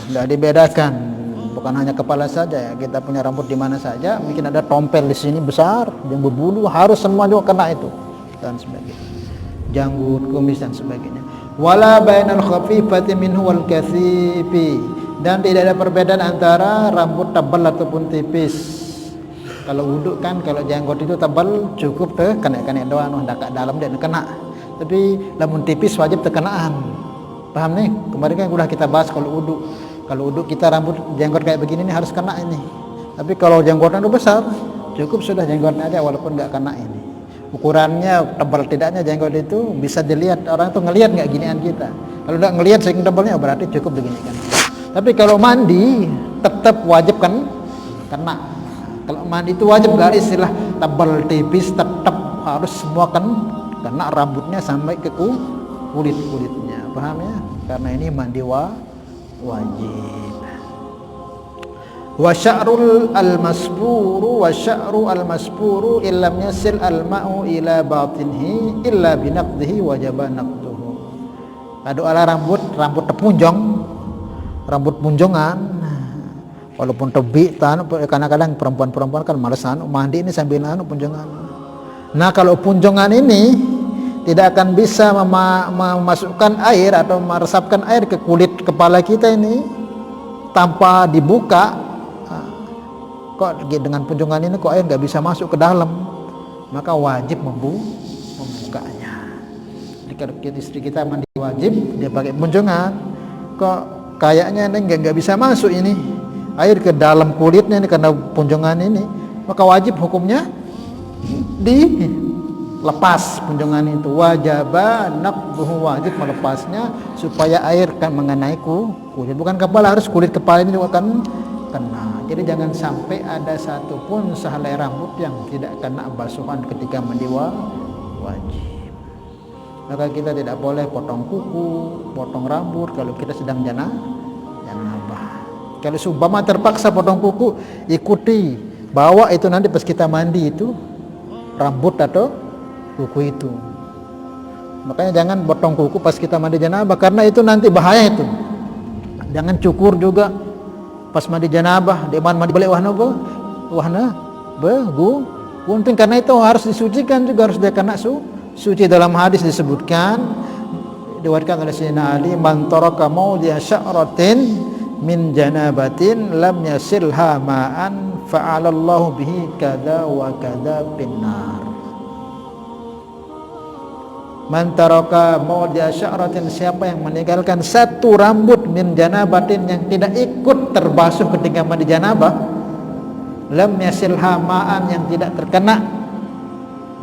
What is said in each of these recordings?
Nggak dibedakan, bukan hanya kepala saja ya, kita punya rambut di mana saja, mungkin ada tompel di sini besar yang berbulu, harus semua juga kena itu dan sebagainya, janggut, kumis dan sebagainya. Wala bainal khafifati minhu wal kathifi, dan tidak ada perbedaan antara rambut tebal ataupun tipis. Kalau wudhu kan, kalau janggut itu tebal cukup kena doang, dak dalam dia kena. Tapi lamun tipis wajib terkenaan. Paham nih? Kemarin kan udah kita bahas kalau wudhu. Kalau wudhu kita rambut jenggot kayak begini nih harus kena ini. Tapi kalau jenggotnya itu besar, cukup sudah jenggotnya aja walaupun nggak kena ini. Ukurannya tebal tidaknya jenggot itu bisa dilihat, orang tuh ngelihat nggak ginian kita. Kalau nggak ngelihat saking tebalnya berarti cukup begini kan. Tapi kalau mandi tetap wajib kan kena. Kalau mandi itu wajib, gak istilah tebal tipis, tetap harus semua kan kena rambutnya sampai ke kulitnya. Paham ya? Karena ini mandi wajib. Wa sya'rul al-masburu wa sya'ru al-masburu illam yasil al-ma'u ila batinhi illa binaqdihi wajaba naqduhu. Adu ala rambut terpunjong, rambut punjongan, walaupun tebi kadang-kadang perempuan kan malas mandi ini sambil punjongan. Nah, kalau punjongan ini tidak akan bisa memasukkan air atau meresapkan air ke kulit kepala kita ini tanpa dibuka, kok dengan punjongan ini kok air nggak bisa masuk ke dalam, maka wajib membukanya. Jadi kalau istri kita mandi wajib dia pakai punjongan, kok kayaknya ini nggak bisa masuk ini air ke dalam kulitnya ini karena punjongan ini, maka wajib hukumnya dilepas punjongan itu. Wajaba naqduhu, wajib melepasnya supaya air kan mengenai kulit, bukan kepala, harus kulit kepala ini juga kan kena. Jadi jangan sampai ada satupun sehelai rambut yang tidak kena basuhan ketika mandi wajib. Maka kita tidak boleh potong kuku, potong rambut kalau kita sedang janabah. Kalau seumpama terpaksa potong kuku, ikuti bawa itu nanti pas kita mandi itu rambut atau kuku itu. Makanya jangan potong kuku pas kita mandi janabah, karena itu nanti bahaya itu. Jangan cukur juga pas mandi janabah, di mana mandi balik wahna gunting, karena itu harus disucikan juga, harus dia kena suci. Dalam hadis disebutkan, diriwayatkan oleh Sayyidina Ali, man taraka mawdi'a sya'ratin min janabatin lam yasilha ma'an fa'alallahu bihi kada wa kada binnar. Man taraka mawdi'a sya'ratin, siapa yang meninggalkan satu rambut min janabatin yang tidak ikut terbasuh ketika mandi janabah, lam yasilha ma'an, yang tidak terkena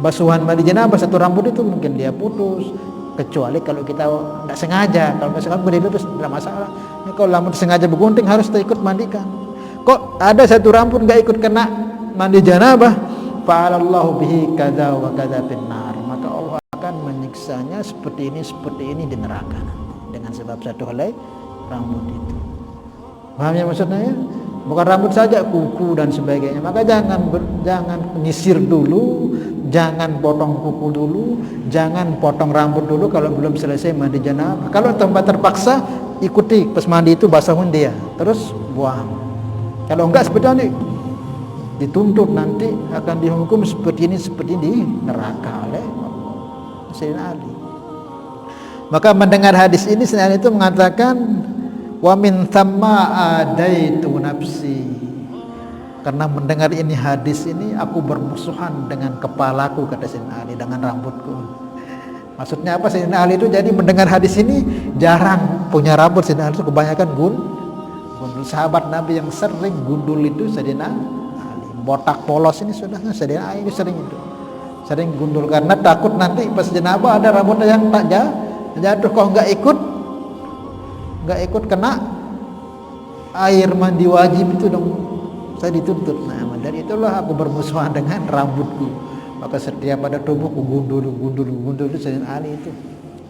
basuhan mandi janabah, satu rambut itu mungkin dia putus, kecuali kalau kita tidak sengaja. Kalau nggak sengaja berdiri tidak masalah. Ini kalau rambut sengaja bergunting harus ikut mandikan. Kok ada satu rambut nggak ikut kena mandi janabah, fa'alallahu bihi kadza wa kadza finnar, maka Allah akan menyiksanya seperti ini di neraka dengan sebab satu helai rambut itu. Paham ya maksudnya ya? Bukan rambut saja, kuku dan sebagainya. Maka jangan nyisir dulu, jangan potong kuku dulu, jangan potong rambut dulu kalau belum selesai mandi janabah. Kalau tempat terpaksa, ikuti pas mandi itu basahin dia, terus buang. Kalau enggak seperti ini dituntut, nanti akan dihukum seperti ini di neraka oleh Sayyidina Ali. Maka mendengar hadis ini, Sayyidina Ali itu mengatakan, wa min thamma adaitu nafsi, karena mendengar ini hadis ini aku bermusuhan dengan kepalaku, kata Sayyidina Ali, dengan rambutku. Maksudnya apa? Sayyidina Ali itu jadi mendengar hadis ini jarang punya rambut. Sayyidina Ali itu kebanyakan gundul. Sahabat Nabi yang sering gundul itu Sayyidina Ali. Botak polos ini sudahnya Sayyidina Ali sering itu, sering gundul karena takut nanti pas janabah ada rambutnya yang tak jatuh, kok nggak ikut kena air mandi wajib itu dong, saya dituntut. Nah, dari itulah aku bermusuhan dengan rambutku. Maka setiap ada tubuhku gundul itu Sayyidina Ali itu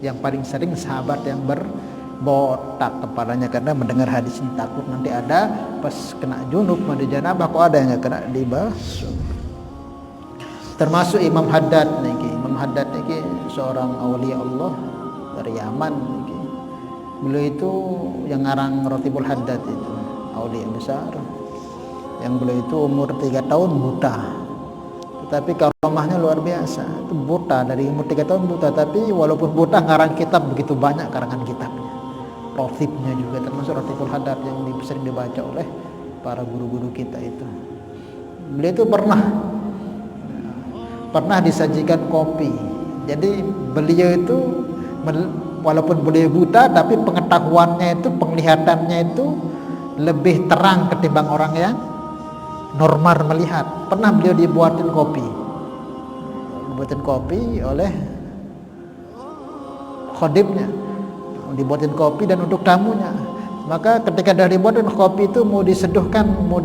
yang paling sering sahabat yang berbotak kepalanya, karena mendengar hadis ini takut nanti ada pas kena junub mandi janabah kok ada yang kena dibasuh. Termasuk Imam Haddad niki seorang aulia Allah dari Yaman niki. Beliau itu yang ngarang Ratibul Haddad itu, aulia besar. Yang beliau itu umur 3 tahun buta. Tetapi karomahnya luar biasa. Itu buta, dari umur 3 tahun buta, tapi walaupun buta ngarang kitab begitu banyak karangan kitabnya. Ratibnya juga termasuk Ratibul Haddad yang sering dibaca oleh para guru-guru kita itu. Beliau itu pernah disajikan kopi. Jadi beliau itu walaupun beliau buta, tapi pengetahuannya itu, penglihatannya itu lebih terang ketimbang orang yang normal melihat. Pernah beliau dibuatin kopi oleh khodimnya, dibuatin kopi dan untuk tamunya. Maka ketika dah dibuatin kopi itu mau diseduhkan, mau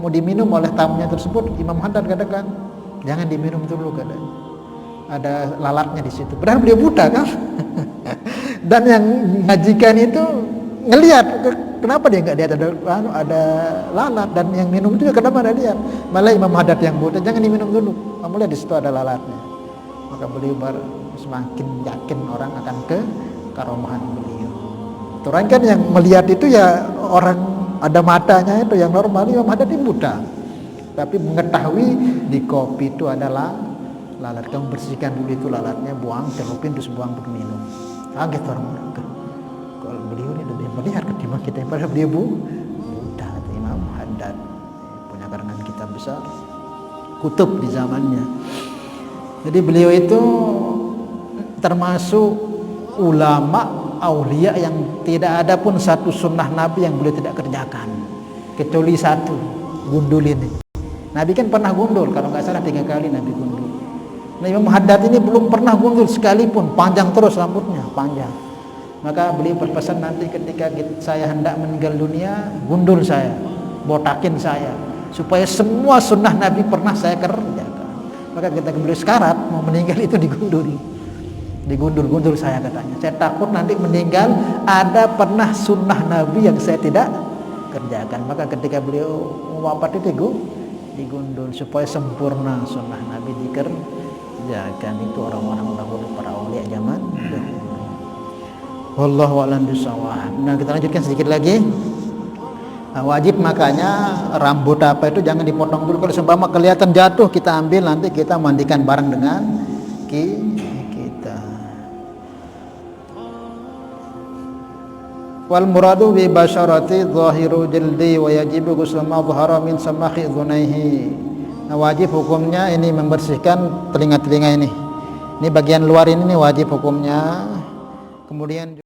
diminum oleh tamunya tersebut, Imam Haddad katakan jangan diminum dulu, katanya. Ada lalatnya di situ. Padahal beliau buta kan. Dan yang ngajikan itu ngelihat, kenapa dia nggak lihat ada lalat, dan yang minum itu kenapa ada lihat. Malah Imam Haddad yang buta, jangan diminum dulu. Kamu lihat di situ ada lalatnya. Maka beliau semakin yakin orang akan ke karomahan beliau. Orang kan yang melihat itu ya orang ada matanya itu yang normal. Imam Haddad ini buta, tapi mengetahui di kopi itu adalah lalat. Kamu bersihkan dulu itu lalatnya, buang, celupin, terus buang untuk minum. Kaget orang mereka. Kalau beliau ini lebih melihat ketimbang kita, padahal beliau buta. Imam Haddad punya karangan kitab besar, kutub di zamannya. Jadi beliau itu termasuk ulama aulia yang tidak ada pun satu sunnah Nabi yang beliau tidak kerjakan, kecuali satu, gundul ini. Nabi kan pernah gundul, kalau nggak salah 3 kali Nabi gundul. Nah, Imam Haddad ini belum pernah gundul sekalipun, panjang terus rambutnya, panjang. Maka beliau berpesan, nanti ketika saya hendak meninggal dunia, gundul saya, botakin saya, supaya semua sunnah Nabi pernah saya kerjakan. Maka ketika beliau sekarat mau meninggal itu digundul saya, katanya. Saya takut nanti meninggal ada pernah sunnah Nabi yang saya tidak kerjakan. Maka ketika beliau wafat itu digundul supaya sempurna sunnah Nabi dikerjakan. Itu orang-orang dahulu, para aulia zaman dahulu. Wallahu a'lam bishawab. Nah, kita lanjutkan sedikit lagi. Wajib makanya rambut apa itu jangan dipotong dulu. Kalau seumpama kelihatan jatuh, kita ambil, nanti kita mandikan bareng dengan kita. Wal muradu bi basyarati zahiru jildi wa yajibu ghuslu ma dhahara min samakhi dhunaihi. Nah, wajib hukumnya ini membersihkan telinga-telinga ini. Ini bagian luar ini wajib hukumnya. Kemudian